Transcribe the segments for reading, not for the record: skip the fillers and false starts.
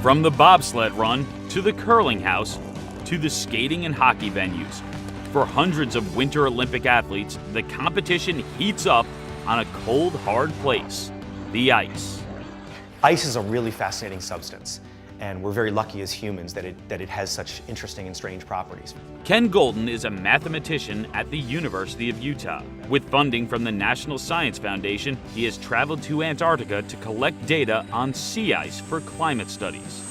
From the bobsled run, to the curling house, to the skating and hockey venues. For hundreds of Winter Olympic athletes, the competition heats up on a cold, hard place, the ice. Ice is a really fascinating substance, and we're very lucky as humans that it has such interesting and strange properties. Ken Golden is a mathematician at the University of Utah. With funding from the National Science Foundation, he has traveled to Antarctica to collect data on sea ice for climate studies.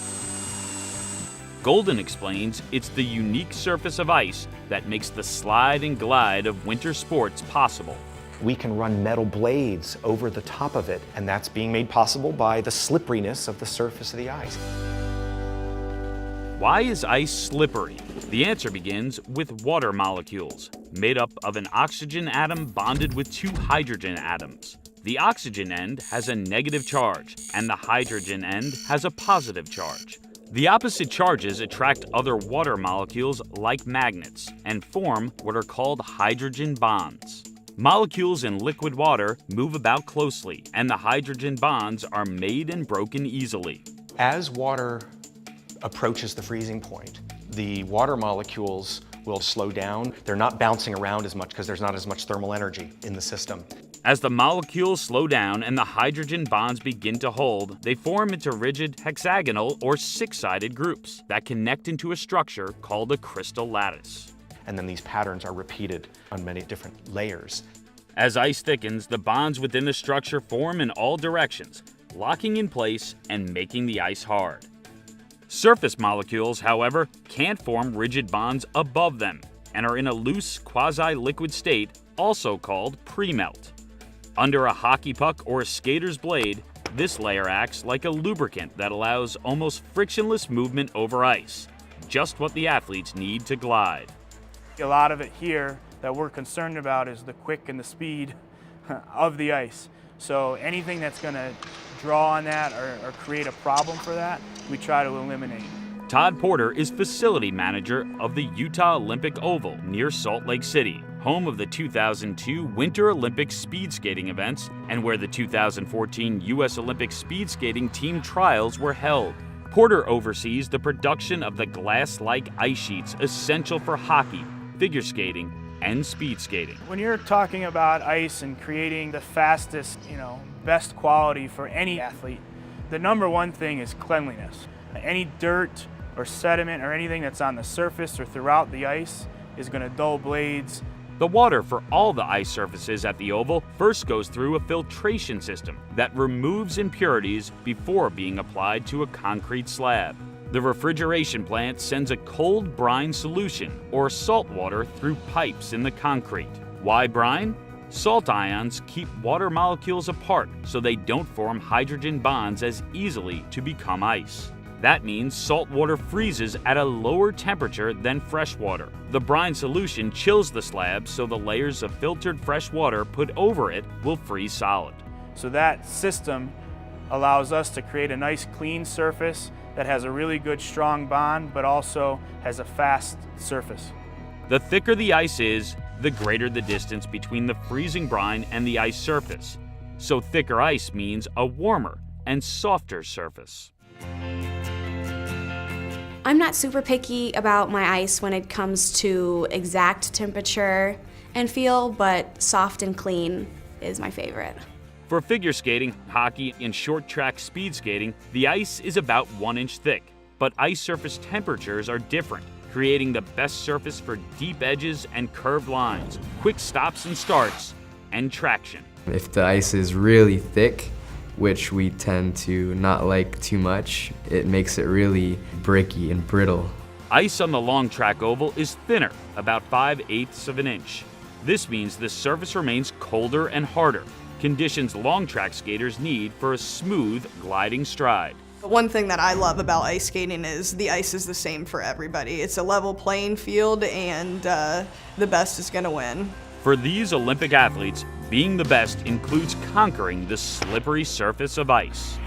Golden explains it's the unique surface of ice that makes the slide and glide of winter sports possible. We can run metal blades over the top of it, and that's being made possible by the slipperiness of the surface of the ice. Why is ice slippery? The answer begins with water molecules, made up of an oxygen atom bonded with two hydrogen atoms. The oxygen end has a negative charge, and the hydrogen end has a positive charge. The opposite charges attract other water molecules like magnets and form what are called hydrogen bonds. Molecules in liquid water move about closely, and the hydrogen bonds are made and broken easily. As water approaches the freezing point, the water molecules will slow down. They're not bouncing around as much because there's not as much thermal energy in the system. As the molecules slow down and the hydrogen bonds begin to hold, they form into rigid hexagonal or six-sided groups that connect into a structure called a crystal lattice. And then these patterns are repeated on many different layers. As ice thickens, the bonds within the structure form in all directions, locking in place and making the ice hard. Surface molecules, however, can't form rigid bonds above them and are in a loose quasi-liquid state, also called pre-melt. Under a hockey puck or a skater's blade, this layer acts like a lubricant that allows almost frictionless movement over ice, just what the athletes need to glide. A lot of it here that we're concerned about is the quick and the speed of the ice. So anything that's going to draw on that or create a problem for that, we try to eliminate. Todd Porter is facility manager of the Utah Olympic Oval near Salt Lake City, home of the 2002 Winter Olympic speed skating events and where the 2014 U.S. Olympic speed skating team trials were held. Porter oversees the production of the glass-like ice sheets essential for hockey, figure skating, and speed skating. When you're talking about ice and creating the fastest, best quality for any athlete, the number one thing is cleanliness. Any dirt or sediment or anything that's on the surface or throughout the ice is going to dull blades. The water for all the ice surfaces at the Oval first goes through a filtration system that removes impurities before being applied to a concrete slab. The refrigeration plant sends a cold brine solution or salt water through pipes in the concrete. Why brine? Salt ions keep water molecules apart so they don't form hydrogen bonds as easily to become ice. That means salt water freezes at a lower temperature than fresh water. The brine solution chills the slab so the layers of filtered fresh water put over it will freeze solid. So that system allows us to create a nice clean surface that has a really good strong bond but also has a fast surface. The thicker the ice is, the greater the distance between the freezing brine and the ice surface. So thicker ice means a warmer and softer surface. I'm not super picky about my ice when it comes to exact temperature and feel, but soft and clean is my favorite. For figure skating, hockey, and short track speed skating, the ice is about 1 inch thick, but ice surface temperatures are different, creating the best surface for deep edges and curved lines, quick stops and starts, and traction. If the ice is really thick, which we tend to not like too much, it makes it really breaky and brittle. Ice on the long track oval is thinner, about 5/8 of an inch. This means the surface remains colder and harder, conditions long track skaters need for a smooth, gliding stride. The one thing that I love about ice skating is the ice is the same for everybody. It's a level playing field and the best is gonna win. For these Olympic athletes, being the best includes conquering the slippery surface of ice.